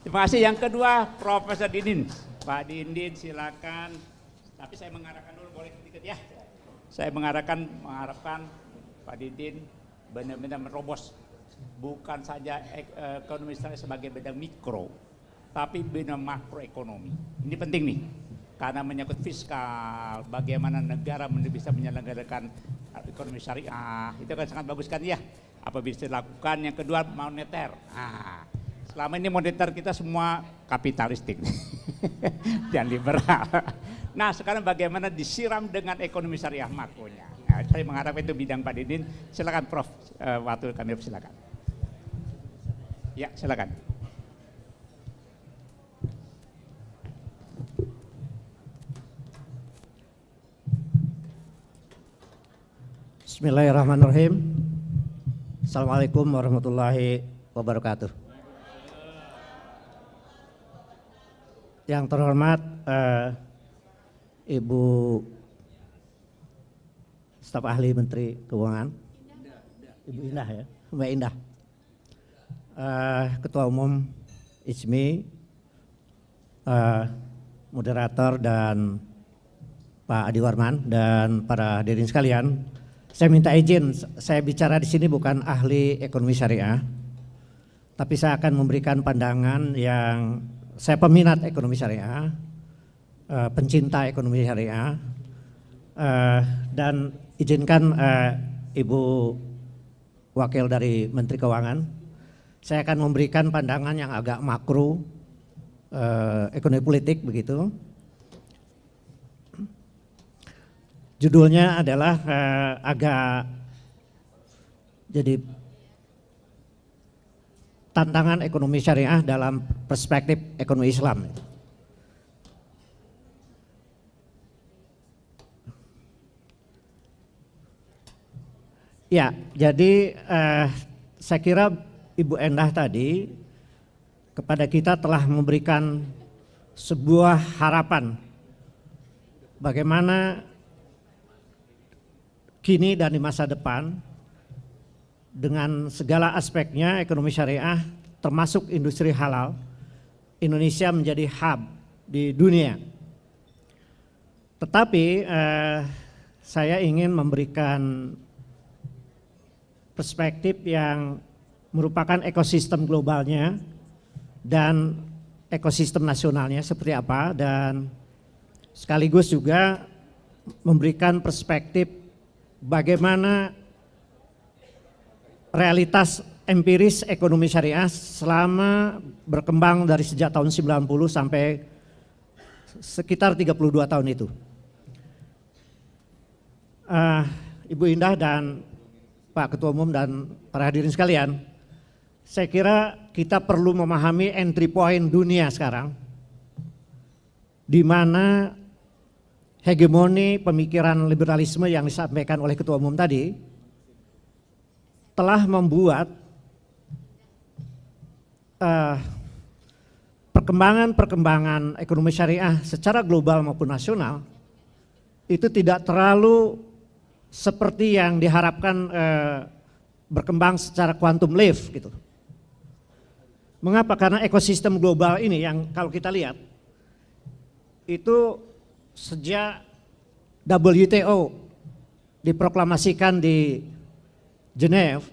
Terima kasih. Yang kedua, Profesor Didin. Pak Didin, silakan. Tapi saya mengarahkan dulu, boleh sedikit ya. Saya mengharapkan Pak Didin benar-benar merobos bukan saja ekonomi syariah sebagai bidang mikro, tapi bidang makroekonomi. Ini penting nih, karena menyangkut fiskal, bagaimana negara bisa menyelenggarakan ekonomi syariah, itu kan sangat bagus kan ya, apa bisa dilakukan. Yang kedua, moneter. Selama ini moneter kita semua kapitalistik dan liberal. Nah sekarang bagaimana disiram dengan ekonomi syariah makronya. Nah, saya mengharap itu bidang Pak Didin. Silakan Prof. Waktu kami silakan. Ya silakan. Bismillahirrahmanirrahim. Assalamualaikum warahmatullahi wabarakatuh. Yang terhormat Ibu Staf Ahli Menteri Keuangan, Ibu Indah ya, Mbak Indah, Ketua Umum ISMI, moderator dan Pak Adi Warman dan para hadirin sekalian. Saya minta izin, saya bicara di sini bukan ahli ekonomi syariah, tapi saya akan memberikan pandangan yang saya peminat ekonomi syariah, pencinta ekonomi syariah, dan izinkan Ibu Wakil dari Menteri Keuangan, saya akan memberikan pandangan yang agak makro, ekonomi politik begitu. Judulnya adalah agak jadi tantangan ekonomi syariah dalam perspektif ekonomi Islam. Ya, jadi saya kira Ibu Endah tadi kepada kita telah memberikan sebuah harapan bagaimana kini dan di masa depan dengan segala aspeknya ekonomi syariah termasuk industri halal, Indonesia menjadi hub di dunia. Tetapi saya ingin memberikan perspektif yang merupakan ekosistem globalnya dan ekosistem nasionalnya seperti apa, dan sekaligus juga memberikan perspektif bagaimana realitas empiris ekonomi syariah selama berkembang dari sejak tahun 90 sampai sekitar 32 tahun itu. Ibu Indah dan Pak Ketua Umum dan para hadirin sekalian, saya kira kita perlu memahami entry point dunia sekarang, di mana hegemoni pemikiran liberalisme yang disampaikan oleh Ketua Umum tadi telah membuat perkembangan ekonomi syariah secara global maupun nasional itu tidak terlalu seperti yang diharapkan berkembang secara quantum leap gitu. Mengapa? Karena ekosistem global ini yang kalau kita lihat itu sejak WTO diproklamasikan di Geneva,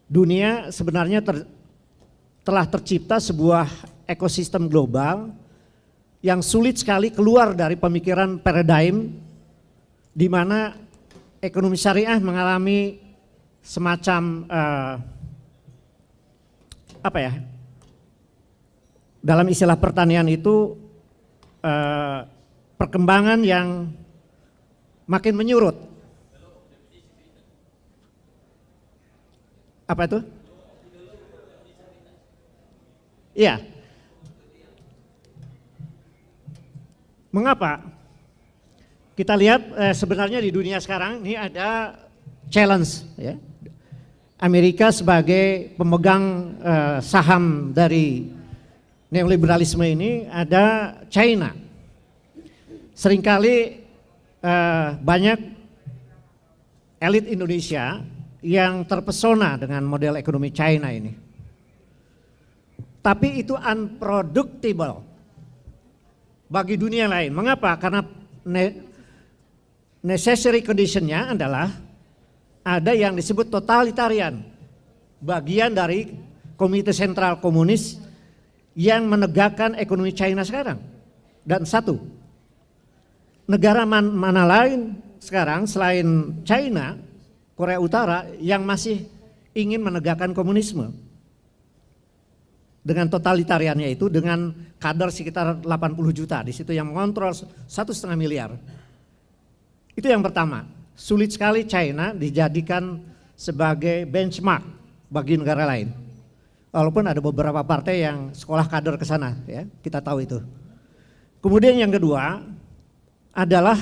dunia sebenarnya telah tercipta sebuah ekosistem global yang sulit sekali keluar dari pemikiran paradigm di mana ekonomi syariah mengalami semacam dalam istilah pertanian itu perkembangan yang makin menyurut. Apa itu? Iya. Mengapa? Kita lihat sebenarnya di dunia sekarang ini ada challenge ya. Amerika sebagai pemegang saham dari neoliberalisme ini, ada China. Seringkali banyak elit Indonesia yang terpesona dengan model ekonomi China ini. tapi itu unproductible bagi dunia lain. Mengapa? Karena necessary condition-nya adalah ada yang disebut totalitarian, bagian dari Komite Sentral Komunis yang menegakkan ekonomi China sekarang. Dan satu, negara mana lain sekarang selain China, Korea Utara yang masih ingin menegakkan komunisme dengan totalitariannya itu, dengan kadar sekitar 80 juta di situ yang mengontrol 1,5 miliar. Itu yang pertama. Sulit sekali China dijadikan sebagai benchmark bagi negara lain. Walaupun ada beberapa partai yang sekolah kader ke sana, ya, kita tahu itu. Kemudian yang kedua adalah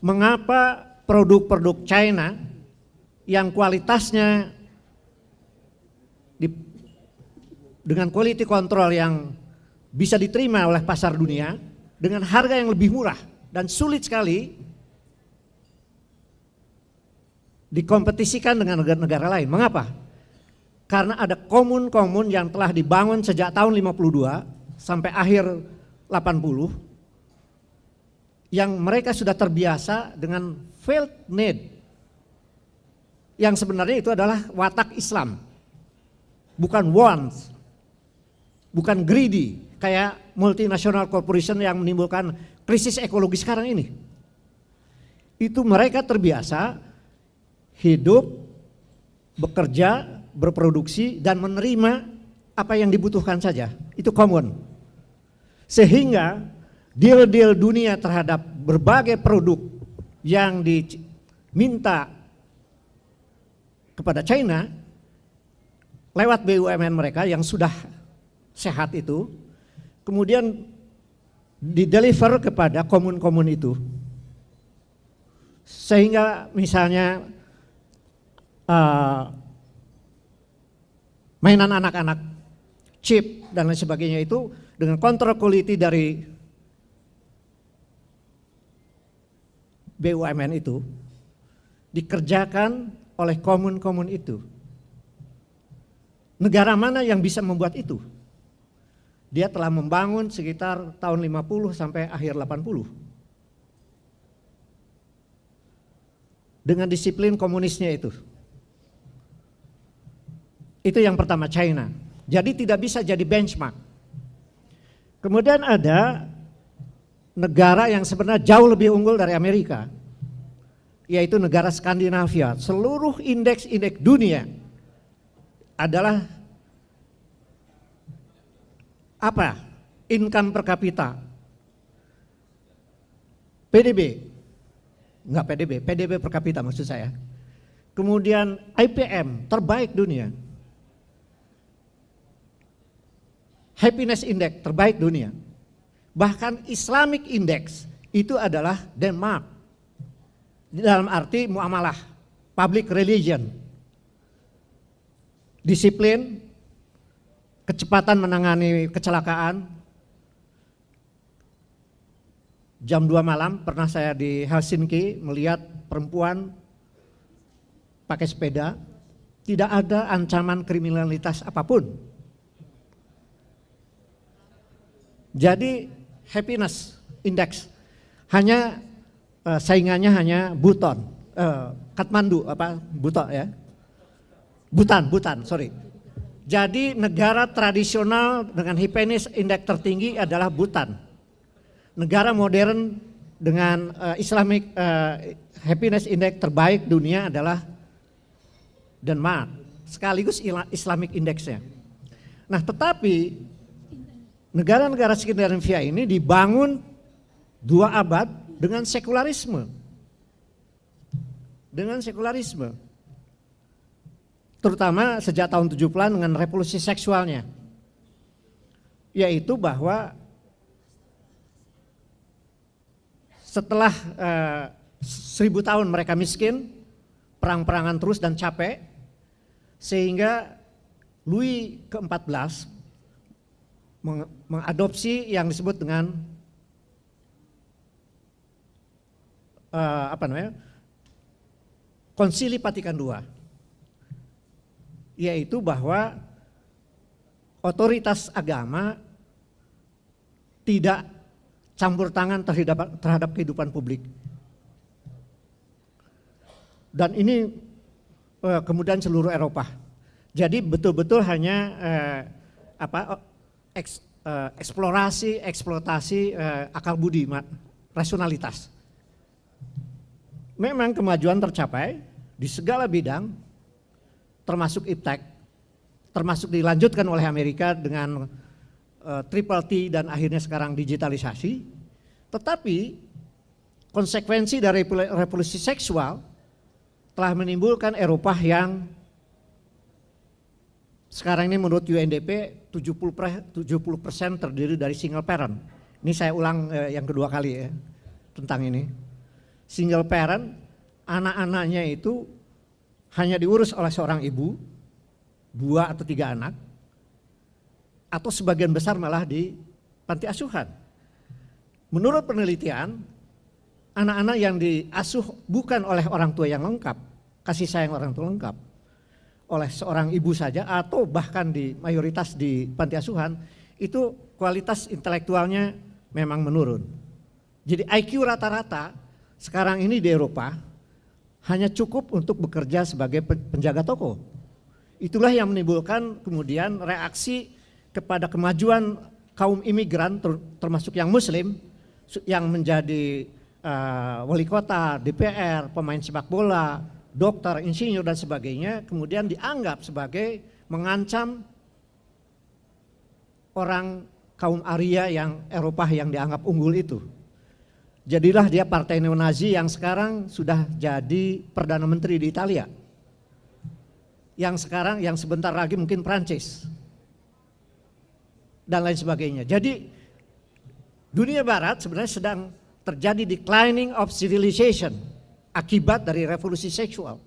mengapa produk-produk China yang kualitasnya dengan quality control yang bisa diterima oleh pasar dunia dengan harga yang lebih murah dan sulit sekali dikompetisikan dengan negara-negara lain. Mengapa? Karena ada komun-komun yang telah dibangun sejak tahun 52 sampai akhir 80 yang mereka sudah terbiasa dengan felt need yang sebenarnya itu adalah watak Islam, bukan wants, bukan greedy kayak multinational corporation yang menimbulkan krisis ekologi sekarang ini. Itu mereka terbiasa hidup, bekerja, berproduksi dan menerima apa yang dibutuhkan saja. Itu common. Sehingga deal-deal dunia terhadap berbagai produk yang diminta kepada China lewat BUMN mereka yang sudah sehat itu, kemudian dideliver kepada komun-komun itu. Sehingga misalnya mainan anak-anak, chip dan lain sebagainya itu dengan kontrol quality dari BUMN itu dikerjakan oleh komun-komun itu. Negara mana yang bisa membuat itu? Dia telah membangun sekitar tahun 50 sampai akhir 80. Dengan disiplin komunisnya itu. Itu yang pertama, China. Jadi tidak bisa jadi benchmark. Kemudian ada negara yang sebenarnya jauh lebih unggul dari Amerika, yaitu negara Skandinavia. Seluruh indeks-indeks dunia adalah apa? Income per kapita. PDB. Enggak PDB per kapita maksud saya. Kemudian IPM terbaik dunia. Happiness Index terbaik dunia. Bahkan Islamic Index itu adalah Denmark. Dalam arti muamalah, public religion, disiplin, kecepatan menangani kecelakaan. Jam 2 malam pernah saya di Helsinki melihat perempuan pakai sepeda, tidak ada ancaman kriminalitas apapun. Jadi happiness index hanya saingannya hanya Buton, Kathmandu Butan, sorry. Jadi negara tradisional dengan happiness index tertinggi adalah Butan. Negara modern dengan Islamic happiness index terbaik dunia adalah Denmark, sekaligus Islamic indexnya. Nah, tetapi negara-negara Skandinavia ini dibangun 2 abad dengan sekularisme. Terutama sejak tahun 70-an dengan revolusi seksualnya. Yaitu bahwa setelah 1000 tahun mereka miskin, perang-perangan terus dan capek, sehingga Louis ke-14 mengadopsi yang disebut dengan Konsili Vatikan II, yaitu bahwa otoritas agama tidak campur tangan terhadap kehidupan publik. Dan ini kemudian seluruh Eropa. Jadi betul-betul hanya eksplorasi, eksploitasi akal budi, rasionalitas. Memang kemajuan tercapai di segala bidang, termasuk iptek, termasuk dilanjutkan oleh Amerika dengan Triple T dan akhirnya sekarang digitalisasi. Tetapi konsekuensi dari revolusi seksual telah menimbulkan Eropa yang sekarang ini menurut UNDP 70% terdiri dari single parent. Ini saya ulang yang kedua kali ya tentang ini. Single parent, anak-anaknya itu hanya diurus oleh seorang ibu, 2 atau 3 anak, atau sebagian besar malah di panti asuhan. Menurut penelitian, anak-anak yang diasuh bukan oleh orang tua yang lengkap, kasih sayang orang tua lengkap, oleh seorang ibu saja atau bahkan di mayoritas di panti asuhan, itu kualitas intelektualnya memang menurun. Jadi IQ rata-rata sekarang ini di Eropa hanya cukup untuk bekerja sebagai penjaga toko. Itulah yang menimbulkan kemudian reaksi kepada kemajuan kaum imigran termasuk yang muslim yang menjadi wali kota, DPR, pemain sepak bola, dokter, insinyur dan sebagainya, kemudian dianggap sebagai mengancam orang kaum Arya yang Eropa yang dianggap unggul itu. Jadilah dia partai neo-Nazi yang sekarang sudah jadi Perdana Menteri di Italia. Yang sekarang, yang sebentar lagi mungkin Prancis. Dan lain sebagainya. Jadi dunia barat sebenarnya sedang terjadi declining of civilization akibat dari revolusi seksual.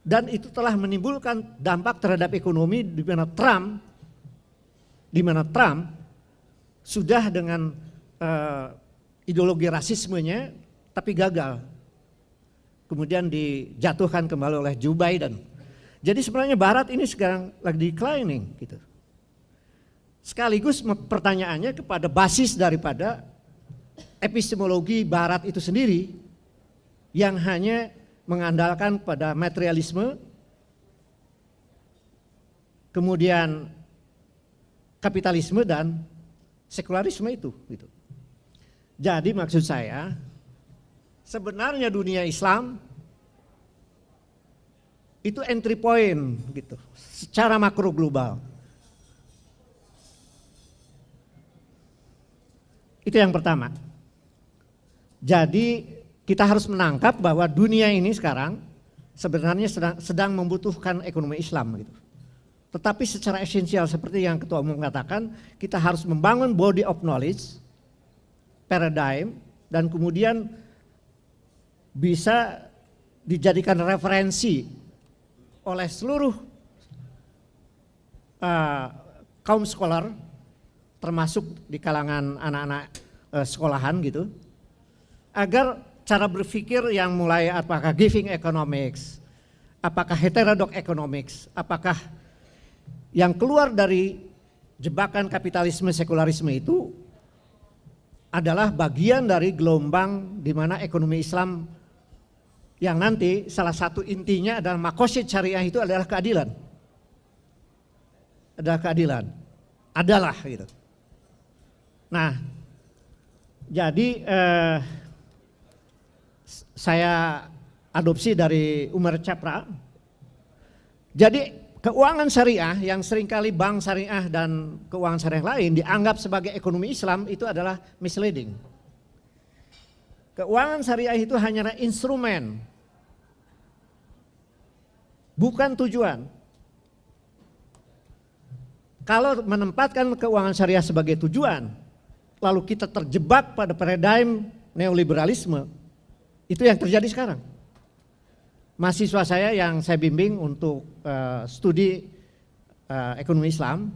Dan itu telah menimbulkan dampak terhadap ekonomi di mana Trump sudah dengan ideologi rasismenya tapi gagal. Kemudian dijatuhkan kembali oleh Joe Biden. Jadi sebenarnya barat ini sekarang lagi declining gitu. Sekaligus pertanyaannya kepada basis daripada epistemologi barat itu sendiri yang hanya mengandalkan pada materialisme, kemudian kapitalisme dan sekularisme itu gitu. Jadi maksud saya sebenarnya dunia Islam itu entry point gitu secara makro global. Itu yang pertama. Jadi kita harus menangkap bahwa dunia ini sekarang sebenarnya sedang membutuhkan ekonomi Islam gitu. Tetapi secara esensial seperti yang Ketua Umum katakan, kita harus membangun body of knowledge, paradigm, dan kemudian bisa dijadikan referensi oleh seluruh kaum scholar, termasuk di kalangan anak-anak sekolahan gitu, agar cara berpikir yang mulai apakah giving economics, apakah heterodox economics, apakah yang keluar dari jebakan kapitalisme sekularisme itu adalah bagian dari gelombang di mana ekonomi Islam yang nanti salah satu intinya adalah makosid syariah itu adalah keadilan. Adalah keadilan. Adalah gitu. Nah, jadi saya adopsi dari Umar Chapra. Jadi keuangan syariah yang seringkali bank syariah dan keuangan syariah lain dianggap sebagai ekonomi Islam itu adalah misleading. Keuangan syariah itu hanyalah instrumen, bukan tujuan. Kalau menempatkan keuangan syariah sebagai tujuan, lalu kita terjebak pada paradigm neoliberalisme, itu yang terjadi sekarang. Mahasiswa saya yang saya bimbing untuk studi ekonomi Islam,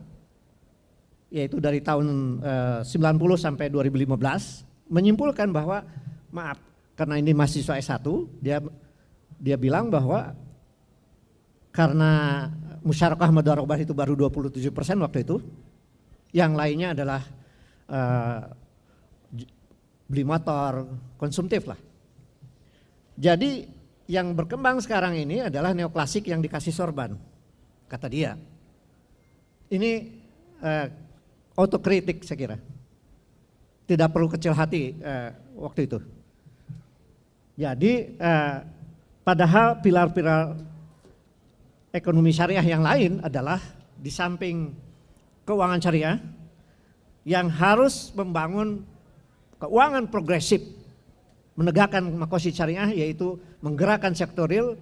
yaitu dari tahun 90 sampai 2015, menyimpulkan bahwa, maaf, karena ini mahasiswa S1, dia bilang bahwa karena musyarakah mudharabah itu baru 27% waktu itu. Yang lainnya adalah beli motor, konsumtif lah. Jadi yang berkembang sekarang ini adalah neoklasik yang dikasih sorban, kata dia. Ini otokritik saya kira. Tidak perlu kecil hati waktu itu. Jadi padahal pilar-pilar ekonomi syariah yang lain adalah di samping keuangan syariah yang harus membangun keuangan progresif, menegakkan makosid syariah, yaitu menggerakkan sektor real,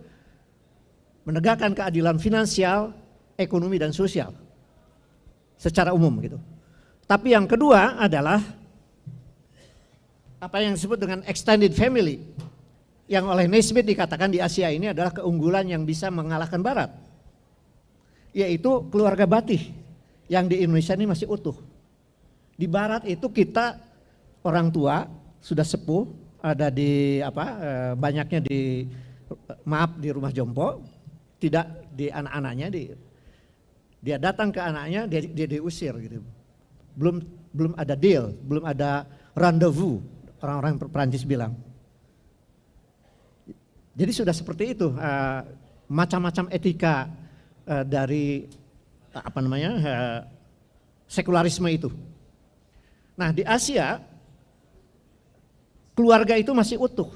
menegakkan keadilan finansial, ekonomi dan sosial secara umum gitu. Tapi yang kedua adalah apa yang disebut dengan extended family, yang oleh Naismith dikatakan di Asia ini adalah keunggulan yang bisa mengalahkan Barat, yaitu keluarga Batih yang di Indonesia ini masih utuh. Di Barat itu kita orang tua sudah sepuh, ada di banyaknya di rumah jompo, tidak di anak-anaknya, dia datang ke anaknya, dia diusir gitu. Belum ada deal, belum ada rendezvous, orang-orang Perancis bilang. Jadi sudah seperti itu, macam-macam etika dari sekularisme itu. Nah di Asia keluarga itu masih utuh.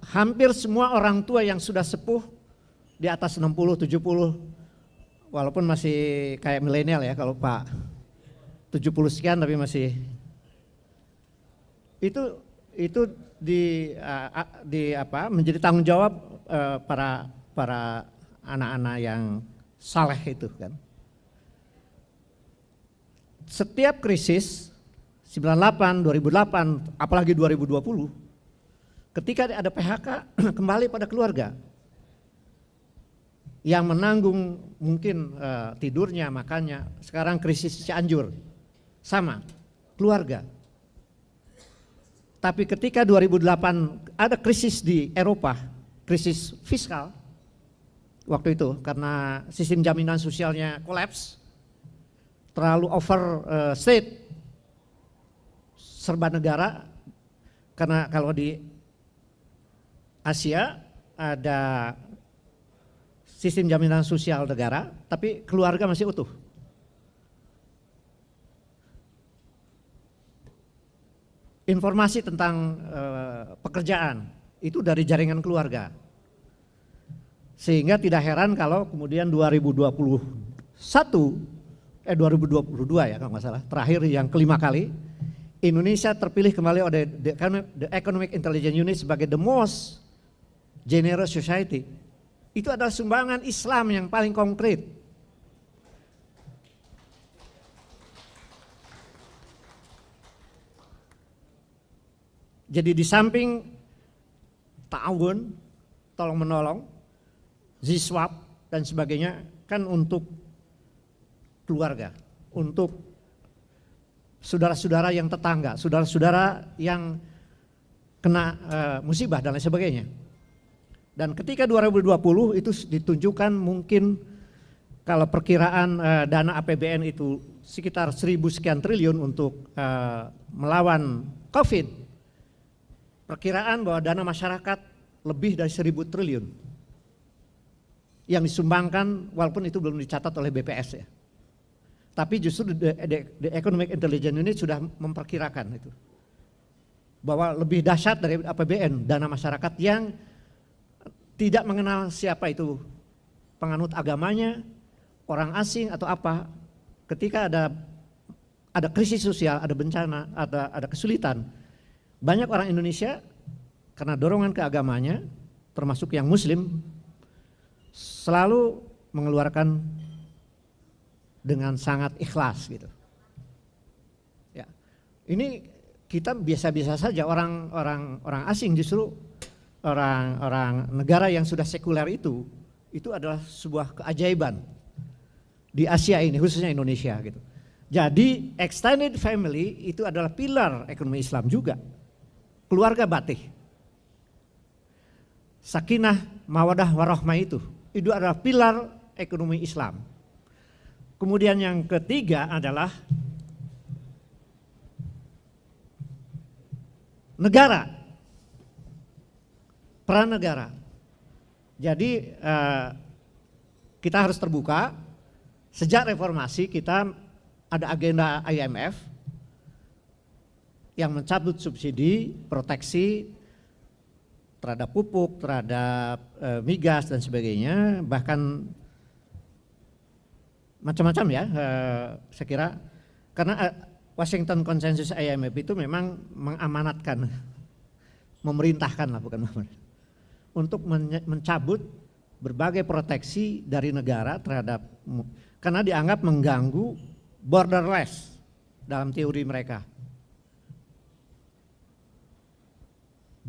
Hampir semua orang tua yang sudah sepuh di atas 60, 70, walaupun masih kayak milenial ya kalau Pak 70 sekian tapi masih itu menjadi tanggung jawab para anak-anak yang saleh itu kan. Setiap krisis 98, 2008, apalagi 2020, ketika ada PHK kembali pada keluarga yang menanggung mungkin tidurnya, makannya. Sekarang krisis Cianjur sama keluarga. Tapi ketika 2008 ada krisis di Eropa, krisis fiskal waktu itu karena sistem jaminan sosialnya kolaps, terlalu overstate, serba negara. Karena kalau di Asia ada sistem jaminan sosial negara, tapi keluarga masih utuh. Informasi tentang pekerjaan itu dari jaringan keluarga. Sehingga tidak heran kalau kemudian 2022 ya kalau nggak salah, terakhir yang kelima kali, Indonesia terpilih kembali oleh the Economic Intelligence Unit sebagai the most generous society. Itu adalah sumbangan Islam yang paling konkret. Jadi di samping ta'awun, tolong menolong, ziswab dan sebagainya kan untuk keluarga, untuk saudara-saudara yang tetangga, saudara-saudara yang kena musibah dan lain sebagainya. Dan ketika 2020 itu ditunjukkan mungkin kalau perkiraan dana APBN itu sekitar 1.000 sekian triliun untuk melawan COVID. Perkiraan bahwa dana masyarakat lebih dari 1.000 triliun yang disumbangkan, walaupun itu belum dicatat oleh BPS ya. Tapi justru the Economic Intelligence Unit sudah memperkirakan itu. Bahwa lebih dahsyat dari APBN, dana masyarakat yang tidak mengenal siapa itu penganut agamanya, orang asing atau apa. Ketika ada krisis sosial, ada bencana, ada kesulitan, banyak orang Indonesia karena dorongan ke agamanya, termasuk yang Muslim, selalu mengeluarkan dengan sangat ikhlas gitu. Ya, ini kita biasa-biasa saja, orang asing justru orang negara yang sudah sekuler itu adalah sebuah keajaiban di Asia ini, khususnya Indonesia gitu. Jadi extended family itu adalah pilar ekonomi Islam juga. Keluarga Batih, sakinah, mawadah, warahmah itu Itu adalah pilar ekonomi Islam. Kemudian yang ketiga adalah negara, peran negara. Jadi kita harus terbuka. Sejak reformasi kita ada agenda IMF yang mencabut subsidi, proteksi terhadap pupuk, terhadap migas dan sebagainya, bahkan macam-macam ya, saya kira, karena Washington Consensus IMF itu memang mengamanatkan, memerintahkan lah, bukan untuk mencabut berbagai proteksi dari negara terhadap, karena dianggap mengganggu borderless dalam teori mereka.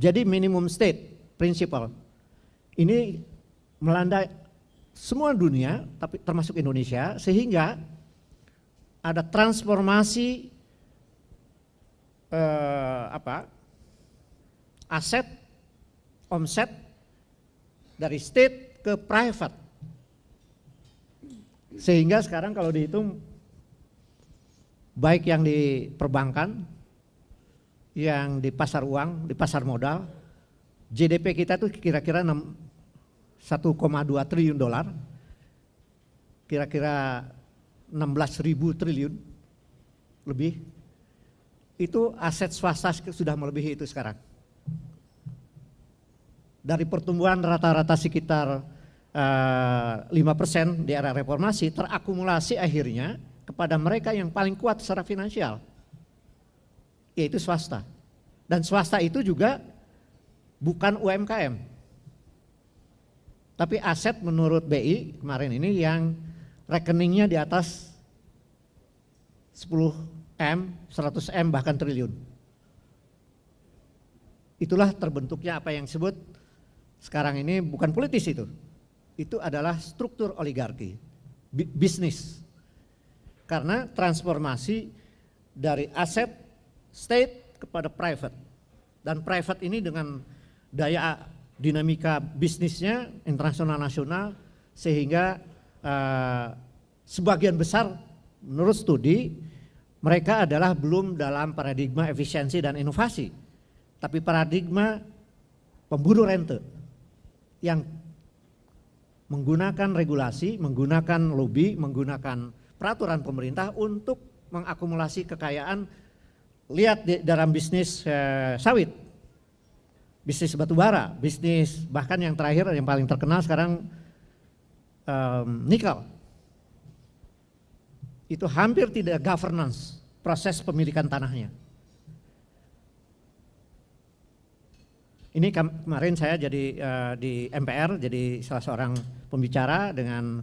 Jadi minimum state principle ini melanda semua dunia, tapi termasuk Indonesia, sehingga ada transformasi aset, omset dari state ke private. Sehingga sekarang kalau dihitung baik yang di perbankan, yang di pasar uang, di pasar modal, GDP kita tuh kira-kira 1,2 triliun dolar, kira-kira 16.000 triliun lebih, itu aset swasta sudah melebihi itu sekarang. Dari pertumbuhan rata-rata sekitar 5% di era reformasi, terakumulasi akhirnya kepada mereka yang paling kuat secara finansial, yaitu swasta. Dan swasta itu juga bukan UMKM, tapi aset menurut BI kemarin ini yang rekeningnya di atas 10M, 100M bahkan triliun. Itulah terbentuknya apa yang disebut sekarang ini bukan politis itu adalah struktur oligarki, bisnis. Karena transformasi dari aset state kepada private, dan private ini dengan daya dinamika bisnisnya internasional nasional, sehingga sebagian besar menurut studi mereka adalah belum dalam paradigma efisiensi dan inovasi, tapi paradigma pemburu rente yang menggunakan regulasi, menggunakan lobby, menggunakan peraturan pemerintah untuk mengakumulasi kekayaan. Lihat di dalam bisnis sawit, bisnis batubara, bisnis bahkan yang terakhir yang paling terkenal sekarang nikel. Itu hampir tidak governance, proses pemilikan tanahnya. Ini kemarin saya jadi di MPR, jadi salah seorang pembicara dengan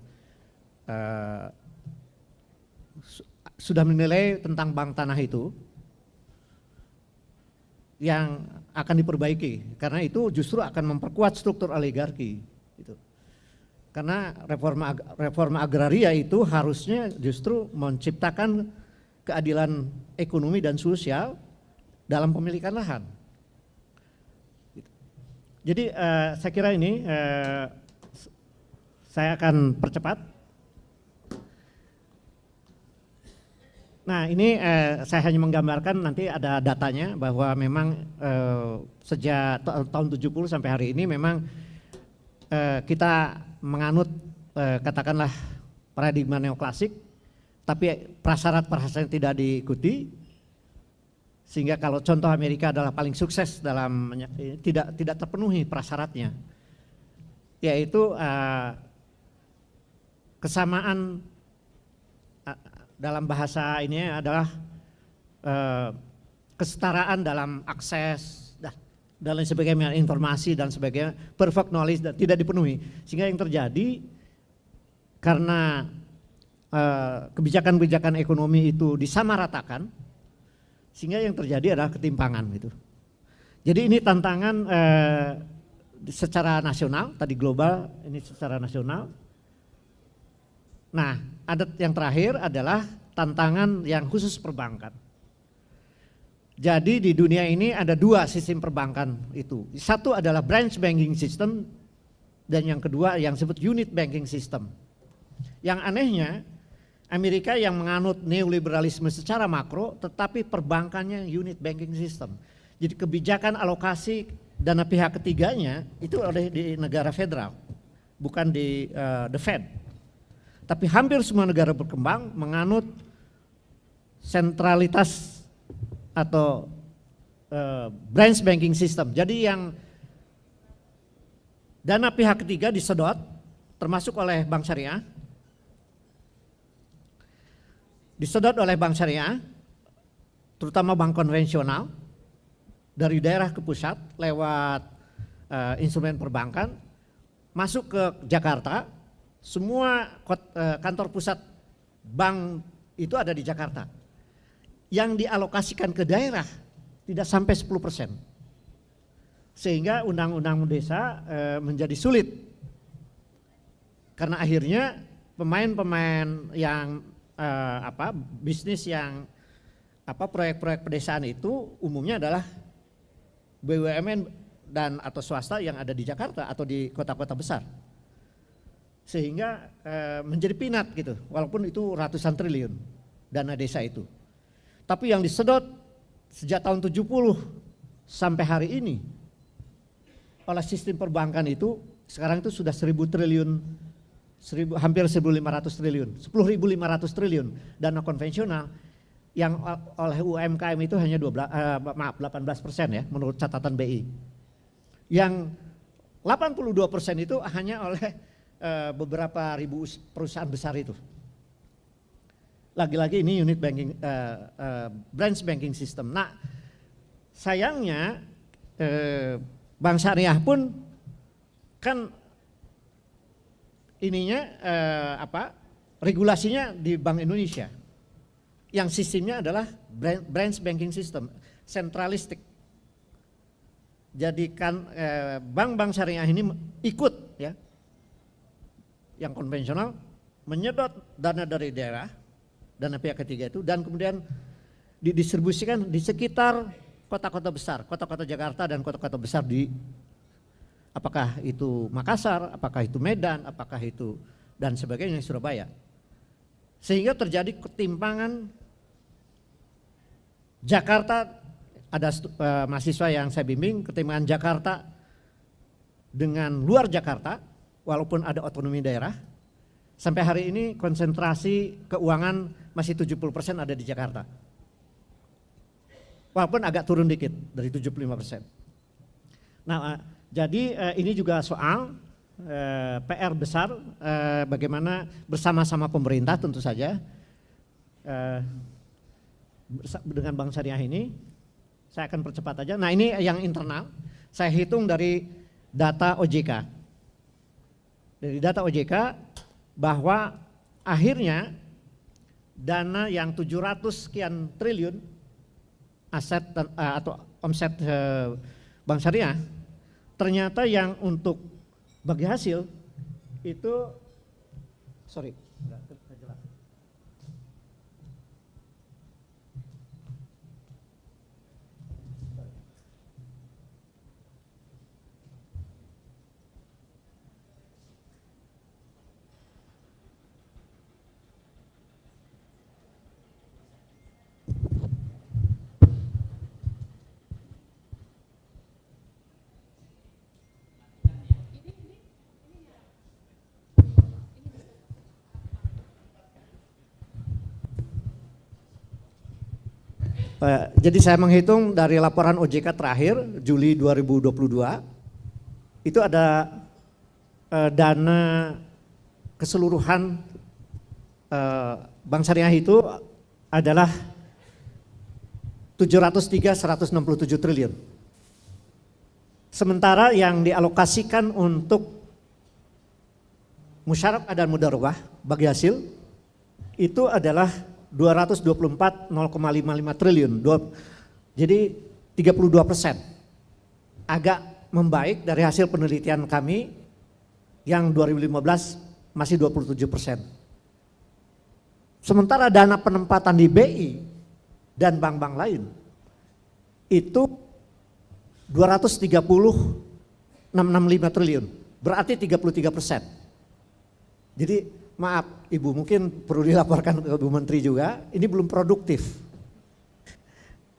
sudah menilai tentang bank tanah itu yang akan diperbaiki, karena itu justru akan memperkuat struktur oligarki. Gitu. Karena reforma agraria itu harusnya justru menciptakan keadilan ekonomi dan sosial dalam pemilikan lahan. Jadi saya kira ini saya akan percepat. Nah ini saya hanya menggambarkan, nanti ada datanya bahwa memang sejak tahun 70 sampai hari ini memang kita menganut katakanlah paradigma neoklasik, tapi prasyarat-prasyarat tidak diikuti. Sehingga kalau contoh Amerika adalah paling sukses dalam tidak terpenuhi prasyaratnya, yaitu kesamaan dalam bahasa ini adalah kesetaraan dalam akses dan lain sebagainya, informasi dan sebagainya, perfect knowledge dan tidak dipenuhi. Sehingga yang terjadi karena kebijakan-kebijakan ekonomi itu disamaratakan, sehingga yang terjadi adalah ketimpangan gitu. Jadi ini tantangan secara nasional, tadi global, ini secara nasional. Nah, ada yang terakhir adalah tantangan yang khusus perbankan. Jadi di dunia ini ada dua sistem perbankan itu. Satu adalah branch banking system, dan yang kedua yang disebut unit banking system. Yang anehnya, Amerika yang menganut neoliberalisme secara makro, tetapi perbankannya unit banking system. Jadi kebijakan alokasi dana pihak ketiganya itu oleh di negara federal, bukan di the Fed. Tapi hampir semua negara berkembang menganut sentralitas atau branch banking system. Jadi yang dana pihak ketiga disedot, termasuk oleh bank syariah, disedot oleh bank syariah, terutama bank konvensional, dari daerah ke pusat lewat instrumen perbankan, masuk ke Jakarta. Semua kantor pusat bank itu ada di Jakarta. Yang dialokasikan ke daerah tidak sampai 10%. Sehingga undang-undang desa menjadi sulit. Karena akhirnya pemain-pemain yang bisnis yang proyek-proyek pedesaan itu umumnya adalah BUMN dan atau swasta yang ada di Jakarta atau di kota-kota besar. Sehingga menjadi pinat gitu, walaupun itu ratusan triliun dana desa itu. Tapi yang disedot sejak tahun 70 sampai hari ini oleh sistem perbankan itu sekarang itu sudah 1.000 triliun, hampir 1.500 triliun, 10.500 triliun dana konvensional yang oleh UMKM itu hanya 18% ya menurut catatan BI. Yang 82% itu hanya oleh beberapa ribu perusahaan besar itu. Lagi-lagi ini unit banking, branch banking system. Nah, sayangnya bank syariah pun kan ininya regulasinya di Bank Indonesia. Yang sistemnya adalah branch banking system, sentralistik. Jadikan bank-bank syariah ini ikut ya, yang konvensional menyedot dana dari daerah, dana pihak ketiga itu, dan kemudian didistribusikan di sekitar kota-kota besar, kota-kota Jakarta dan kota-kota besar di apakah itu Makassar, apakah itu Medan, apakah itu dan sebagainya Surabaya. Sehingga terjadi ketimpangan. Jakarta ada mahasiswa yang saya bimbing, ketimpangan Jakarta dengan luar Jakarta, walaupun ada otonomi daerah, sampai hari ini konsentrasi keuangan masih 70% ada di Jakarta. Walaupun agak turun dikit dari 75%. Nah, jadi ini juga soal PR besar bagaimana bersama-sama pemerintah tentu saja dengan Bank Syariah ini. Saya akan percepat aja. Nah, ini yang internal. Saya hitung dari data OJK. Dari data OJK bahwa akhirnya dana yang 700 sekian triliun aset atau omset Bank Syariah, ternyata yang untuk bagi hasil itu enggak jelas. Jadi saya menghitung dari laporan OJK terakhir Juli 2022 itu ada dana keseluruhan Bank Syariah itu adalah 703,167 triliun. Sementara yang dialokasikan untuk musyarakah dan mudarobah bagi hasil itu adalah 224,055 triliun. Jadi 32%. Agak membaik dari hasil penelitian kami yang 2015 masih 27%. Sementara dana penempatan di BI dan bank-bank lain itu 230,665 triliun. berarti 33%. Jadi maaf Ibu, mungkin perlu dilaporkan ke Bu Menteri juga, ini belum produktif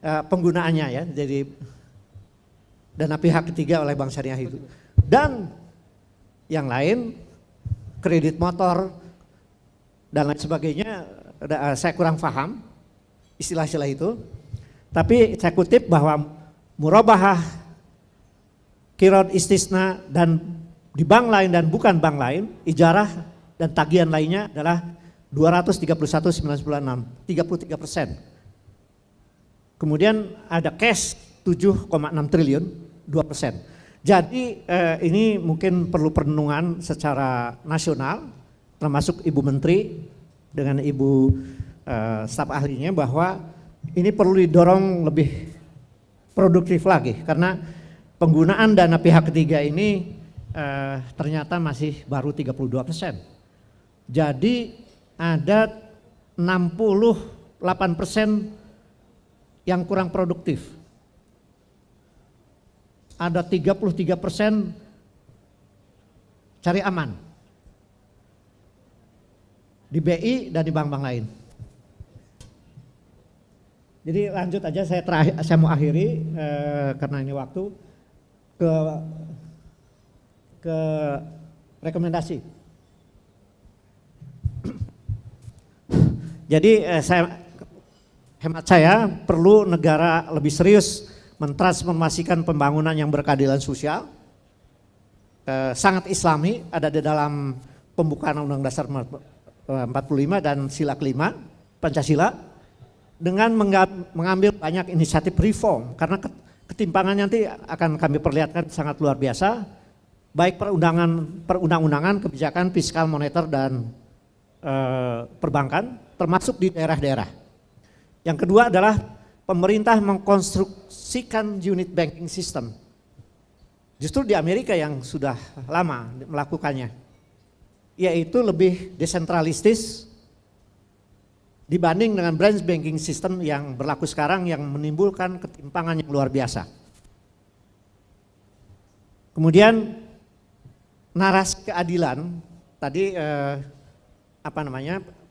penggunaannya ya, jadi dana pihak ketiga oleh Bank Syariah itu. Dan yang lain, kredit motor dan lain sebagainya, saya kurang paham istilah-istilah itu. Tapi saya kutip bahwa murabahah, qiraat istisna dan di bank lain dan bukan bank lain, ijarah dan tagihan lainnya adalah 231.996, 33%. Kemudian ada cash 7,6 triliun, 2%. Jadi ini mungkin perlu perenungan secara nasional, termasuk Ibu Menteri dengan Ibu staf ahlinya, bahwa ini perlu didorong lebih produktif lagi karena penggunaan dana pihak ketiga ini ternyata masih baru 32%. Jadi ada 68% yang kurang produktif. Ada 33% cari aman di BI dan di bank-bank lain. Jadi lanjut aja, saya mau akhiri karena ini waktu ke rekomendasi. Jadi hemat saya perlu negara lebih serius mentransformasikan pembangunan yang berkeadilan sosial, sangat islami, ada di dalam pembukaan Undang-Undang Dasar 45 dan sila kelima Pancasila, dengan mengambil banyak inisiatif reform, karena ketimpangan nanti akan kami perlihatkan sangat luar biasa, baik perundang-undangan, kebijakan fiskal, moneter dan perbankan, termasuk di daerah-daerah. Yang kedua adalah pemerintah mengkonstruksikan unit banking system. Justru di Amerika yang sudah lama melakukannya, yaitu lebih desentralistis dibanding dengan branch banking system yang berlaku sekarang yang menimbulkan ketimpangan yang luar biasa. Kemudian narasi keadilan tadi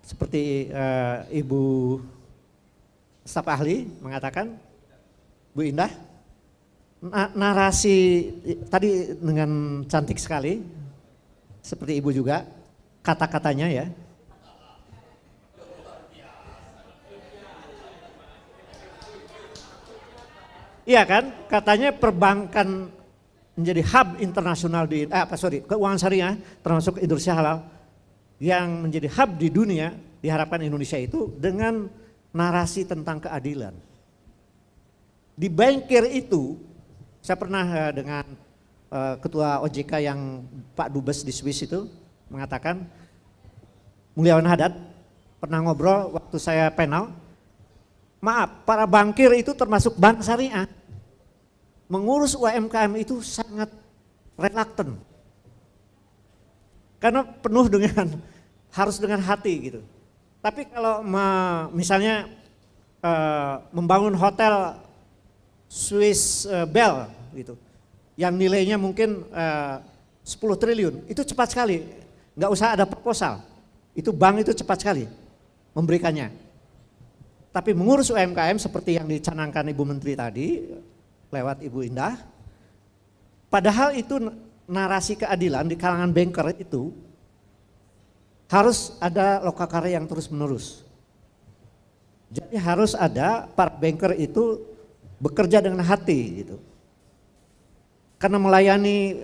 seperti Ibu staf ahli mengatakan, Bu Indah, narasi tadi dengan cantik sekali, seperti Ibu juga, kata-katanya ya. Iya kan, katanya perbankan menjadi hub internasional keuangan syariah termasuk Indonesia Halal yang menjadi hub di dunia, diharapkan Indonesia itu dengan narasi tentang keadilan. Di bankir itu, saya pernah dengan ketua OJK yang Pak Dubes di Swiss itu mengatakan, Muliawan Hadad pernah ngobrol waktu saya panel, maaf, para bankir itu termasuk bank syariah, mengurus UMKM itu sangat reluctant. Karena penuh dengan, harus dengan hati gitu. Tapi kalau misalnya membangun hotel Swiss Bell gitu, yang nilainya mungkin 10 triliun, itu cepat sekali, nggak usah ada proposal, itu bank itu cepat sekali memberikannya. Tapi mengurus UMKM seperti yang dicanangkan Ibu Menteri tadi lewat Ibu Indah, padahal itu narasi keadilan di kalangan banker itu harus ada lokakarya yang terus menerus. Jadi harus ada para banker itu bekerja dengan hati gitu. Karena melayani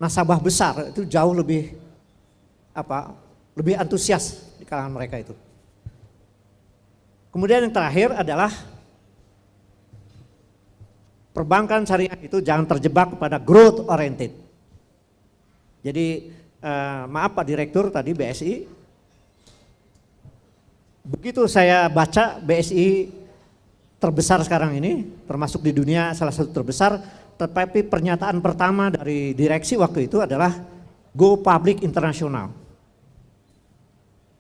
nasabah besar itu jauh lebih lebih antusias di kalangan mereka itu. Kemudian yang terakhir adalah perbankan syariah itu jangan terjebak pada growth oriented. Jadi maaf Pak Direktur tadi BSI, begitu saya baca BSI terbesar sekarang ini, termasuk di dunia salah satu terbesar, tetapi pernyataan pertama dari direksi waktu itu adalah go public internasional.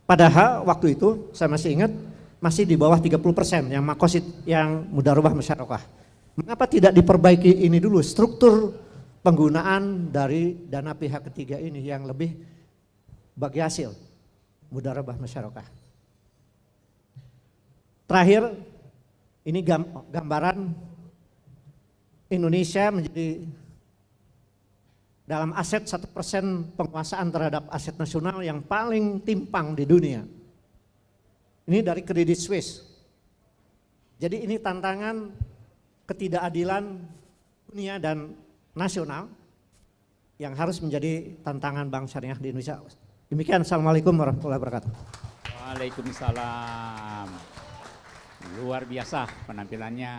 Padahal waktu itu saya masih ingat masih di bawah 30% yang makosid yang mudarobah musyarakah. Mengapa tidak diperbaiki ini dulu struktur penggunaan dari dana pihak ketiga ini yang lebih bagi hasil mudarabah musyarakah. Terakhir, ini gambaran Indonesia menjadi dalam aset 1% penguasaan terhadap aset nasional yang paling timpang di dunia. Ini dari Credit Suisse. Jadi ini tantangan ketidakadilan dunia dan nasional yang harus menjadi tantangan bank syariah di Indonesia. Demikian, Assalamualaikum warahmatullahi wabarakatuh. Waalaikumsalam. Luar biasa penampilannya.